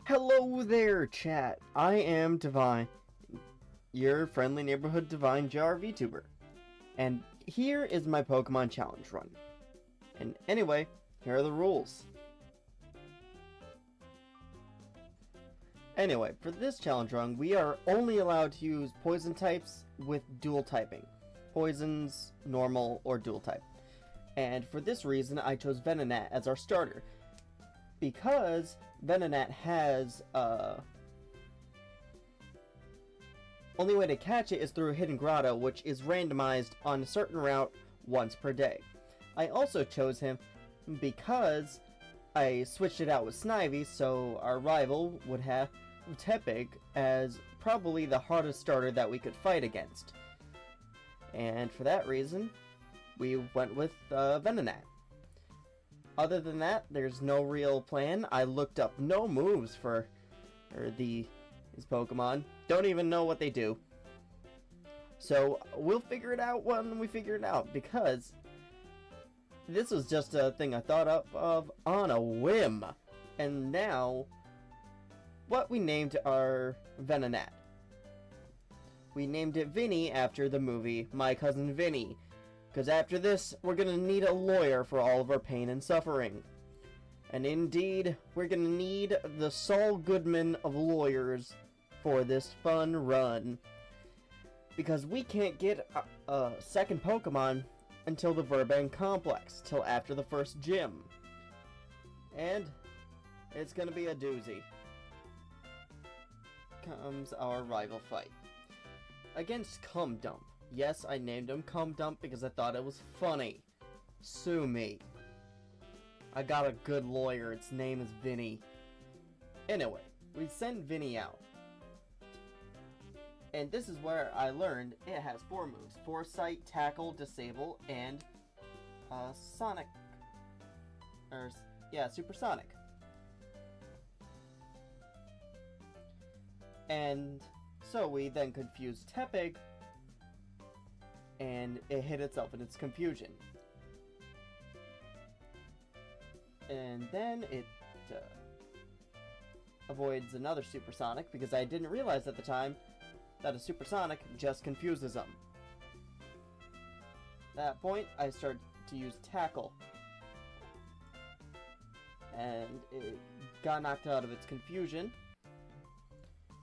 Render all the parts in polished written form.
Hello there, chat. I am Divine, your friendly neighborhood Divine JR VTuber. And here is my Pokemon challenge run. And anyway, here are the rules. Anyway, for this challenge run, we are only allowed to use poison types with dual typing. Poisons, normal, or dual type. And for this reason, I chose Venonat as our starter. Because Venonat has, only way to catch it is through a hidden grotto, which is randomized on a certain route once per day. I also chose him because I switched it out with Snivy, so our rival would have Tepig as probably the hardest starter that we could fight against. And for that reason, we went with Venonat. Other than that, there's no real plan. I looked up no moves for these Pokemon. Don't even know what they do. So we'll figure it out when we figure it out, because this was just a thing I thought of on a whim. And now, what we named our Venonat. We named it Vinny after the movie My Cousin Vinny. Because after this, we're gonna need a lawyer for all of our pain and suffering. And indeed, we're gonna need the Saul Goodman of lawyers for this fun run. Because we can't get a second Pokemon until the Verbank Complex, till after the first gym. And it's gonna be a doozy. Comes our rival fight. Against Cum Dump. Yes, I named him Cum Dump because I thought it was funny. Sue me. I got a good lawyer. Its name is Vinny. Anyway, we send Vinny out. And this is where I learned it has 4 moves. Foresight, Tackle, Disable, and Sonic. Supersonic. And so we then confused Tepig, and it hit itself in its confusion. And then it avoids another supersonic, because I didn't realize at the time that a supersonic just confuses them. At that point, I started to use Tackle. And it got knocked out of its confusion.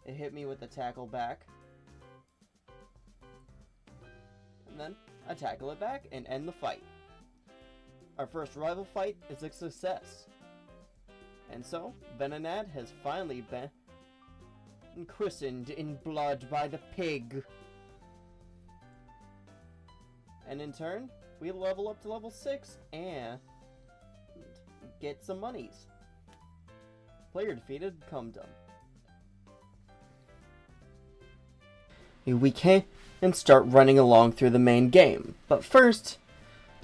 It hit me with the Tackle back. And then I tackle it back and end the fight. Our first rival fight is a success. And so, Venonat has finally been christened in blood by the pig. And in turn, we level up to level 6 and get some monies. Player defeated, Cum Dump. We can start running along through the main game. But first,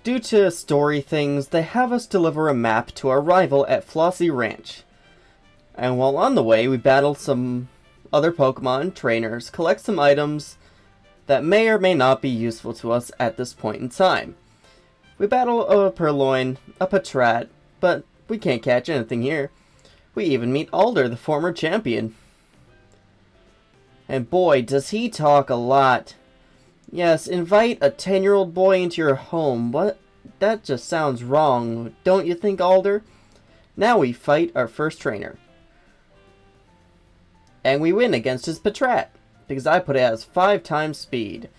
due to story things, they have us deliver a map to our rival at Flossy Ranch. And while on the way, we battle some other Pokemon trainers, collect some items that may or may not be useful to us at this point in time. We battle a Purloin, a Patrat, but we can't catch anything here. We even meet Alder, the former champion. And boy, does he talk a lot. Yes, invite a 10-year-old boy into your home. What? That just sounds wrong, don't you think, Alder? Now we fight our first trainer. And we win against his Patrat, because I put it as 5 times speed.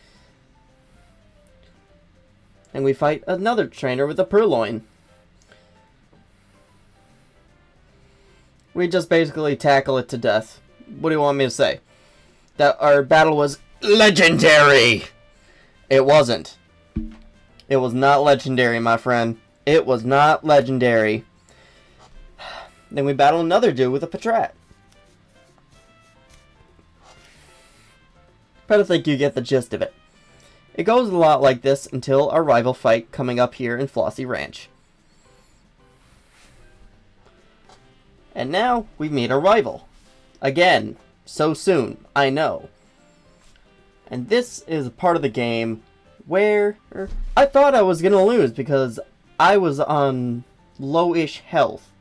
And we fight another trainer with a Purloin. We just basically tackle it to death. What do you want me to say? That our battle was legendary! It wasn't. It was not legendary, my friend. It was not legendary. Then we battle another dude with a Patrat. But I think you get the gist of it. It goes a lot like this until our rival fight coming up here in Flossy Ranch. And now we meet our rival. Again. So soon, I know. And this is a part of the game where I thought I was gonna lose because I was on low-ish health.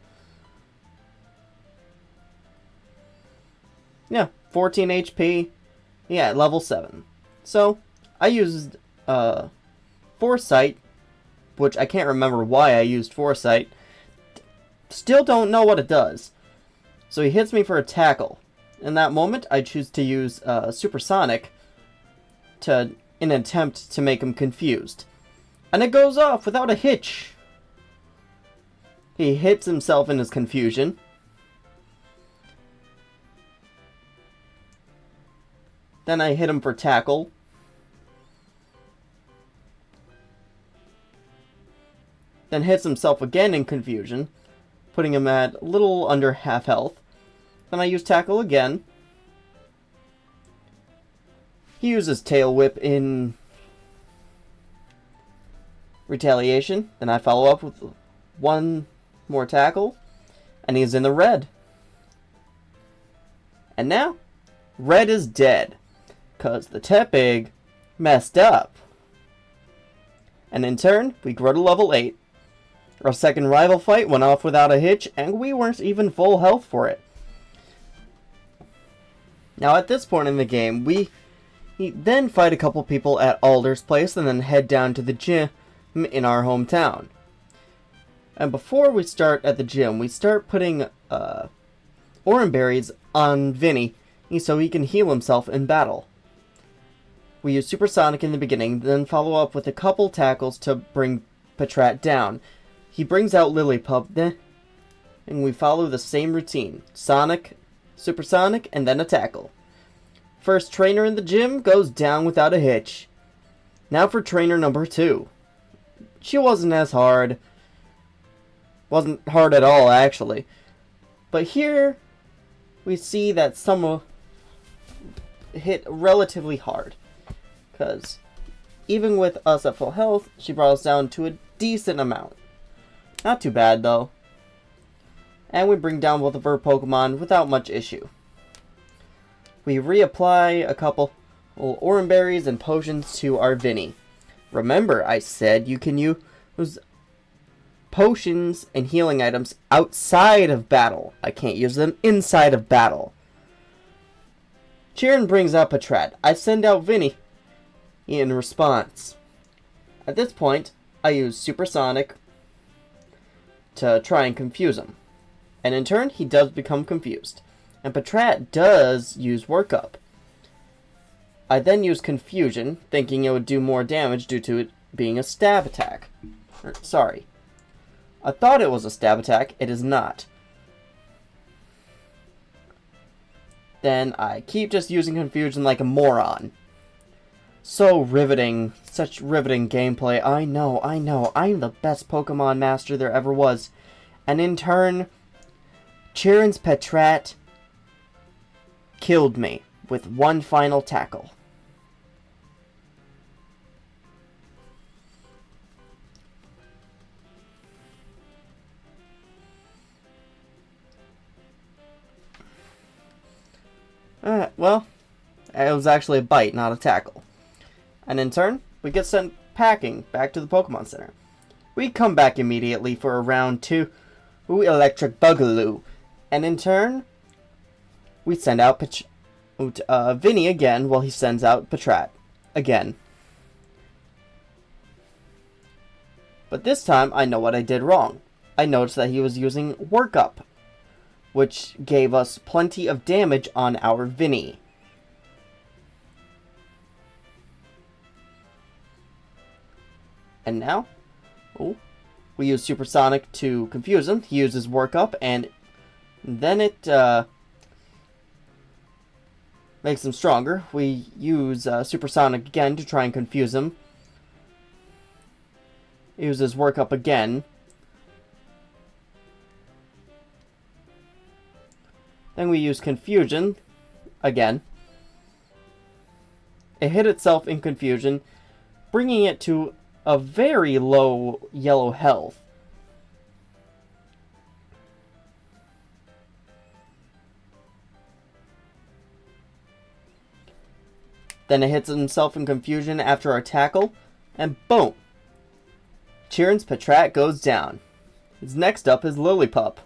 Yeah, 14 HP. Yeah, level 7. So, I used Foresight, which I can't remember why I used Foresight. Still don't know what it does. So he hits me for a tackle. In that moment, I choose to use Supersonic in an attempt to make him confused. And it goes off without a hitch. He hits himself in his confusion. Then I hit him for tackle. Then hits himself again in confusion, putting him at a little under half health. Then I use tackle again. He uses tail whip in retaliation. Then I follow up with one more tackle, and he's in the red. And now, red is dead, because the Tepig messed up. And in turn, we grow to level 8. Our second rival fight went off without a hitch, and we weren't even full health for it. Now at this point in the game, we then fight a couple people at Alder's place and then head down to the gym in our hometown. And before we start at the gym, we start putting orange berries on Vinny so he can heal himself in battle. We use Supersonic in the beginning, then follow up with a couple tackles to bring Patrat down. He brings out Lillipup, and we follow the same routine. Sonic, Supersonic, and then a tackle. First trainer in the gym goes down without a hitch. Now for trainer number 2. She wasn't as hard. Wasn't hard at all, actually. But here, we see that some hit relatively hard. Because even with us at full health, she brought us down to a decent amount. Not too bad, though. And we bring down both of her Pokemon without much issue. We reapply a couple orange berries and potions to our Vinny. Remember, I said you can use potions and healing items outside of battle. I can't use them inside of battle. Chirin brings up a Patrat. I send out Vinny in response. At this point, I use Supersonic to try and confuse him. And in turn, he does become confused. And Patrat does use Workup. I then use Confusion, thinking it would do more damage due to it being a stab attack. Sorry. I thought it was a stab attack. It is not. Then I keep just using Confusion like a moron. So riveting. Such riveting gameplay. I know. I'm the best Pokemon master there ever was. And in turn, Chirin's Patrat killed me with one final tackle. Well, it was actually a bite, not a tackle. And in turn, we get sent packing back to the Pokemon Center. We come back immediately for a round 2 Electric Boogaloo. And in turn, we send out Vinny again while he sends out Patrat again. But this time, I know what I did wrong. I noticed that he was using Workup, which gave us plenty of damage on our Vinny. And now, we use Supersonic to confuse him. He uses Workup, and then it makes him stronger. We use Supersonic again to try and confuse him. He uses Workup again. Then we use Confusion again. It hit itself in Confusion, bringing it to a very low yellow health. Then it hits himself in Confusion after our tackle, and boom! Chirin's Patrat goes down. His next up is Lillipup.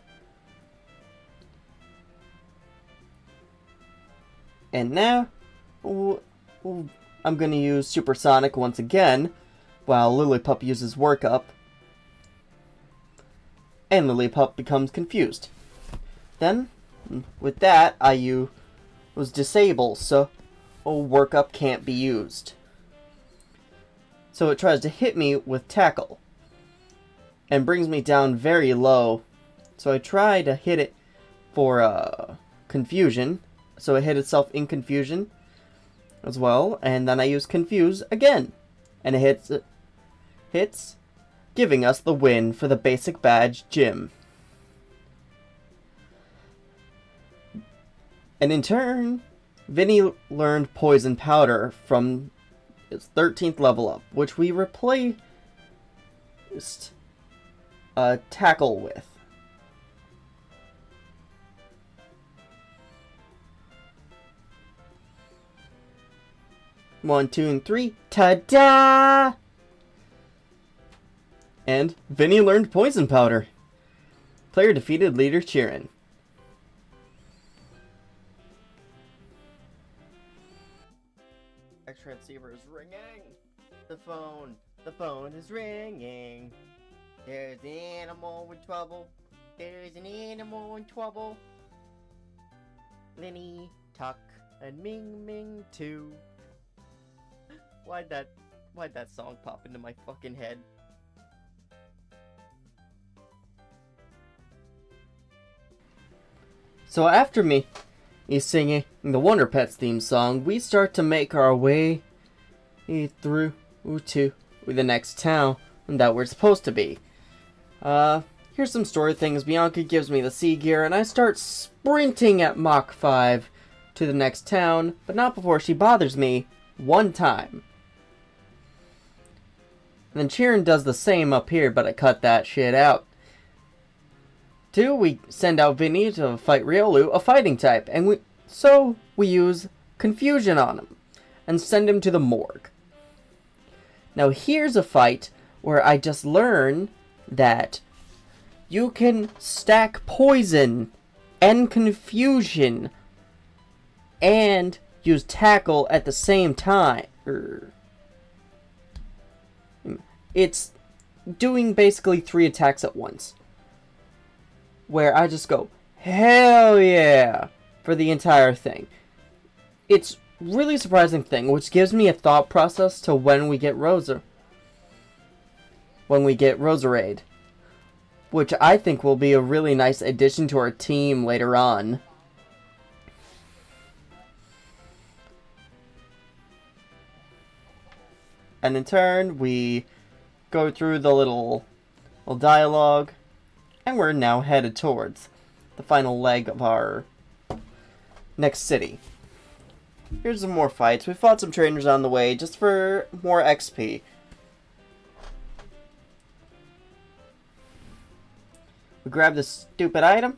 And now, I'm gonna use Supersonic once again, while Lillipup uses Work Up. And Lillipup becomes confused. Then, with that, I was disabled, so Work Up can't be used. So it tries to hit me with Tackle, and brings me down very low. So I try to hit it for Confusion, so it hit itself in Confusion as well, and then I use Confuse again, and it hits, giving us the win for the basic badge gym. And in turn, Vinny learned Poison Powder from its 13th level up, which we replaced Tackle with. One, two, and three. Ta-da! And Vinny learned Poison Powder. Player defeated leader Cheerin. Extra receiver is ringing. The phone is ringing. There's an animal in trouble. There's an animal in trouble. Linny, Tuck, and Ming Ming too. Why'd that song pop into my fucking head? So after me singing the Wonder Pets theme song, we start to make our way through to the next town that we're supposed to be. Here's some story things. Bianca gives me the sea gear, and I start sprinting at Mach 5 to the next town, but not before she bothers me one time. And then Cheerin does the same up here, but I cut that shit out. 2, we send out Vinny to fight Riolu, a fighting type, and we use Confusion on him, and send him to the morgue. Now here's a fight where I just learn that you can stack Poison and Confusion and use Tackle at the same time. It's doing basically 3 attacks at once, where I just go, hell yeah, for the entire thing. It's really surprising thing, which gives me a thought process to when we get Roserade, which I think will be a really nice addition to our team later on. And in turn, we go through the little dialogue, and we're now headed towards the final leg of our next city. Here's some more fights. We fought some trainers on the way just for more XP. We grab this stupid item.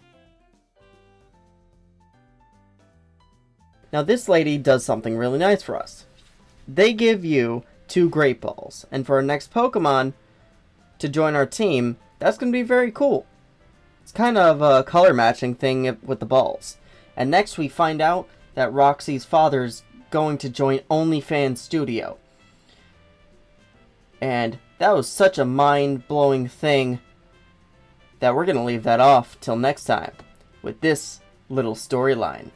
Now this lady does something really nice for us. They give you 2 Great Balls, and for our next Pokemon to join our team, that's going to be very cool. It's kind of a color matching thing with the balls. And next we find out that Roxy's father's going to join OnlyFans Studio. And that was such a mind-blowing thing that we're going to leave that off till next time with this little storyline.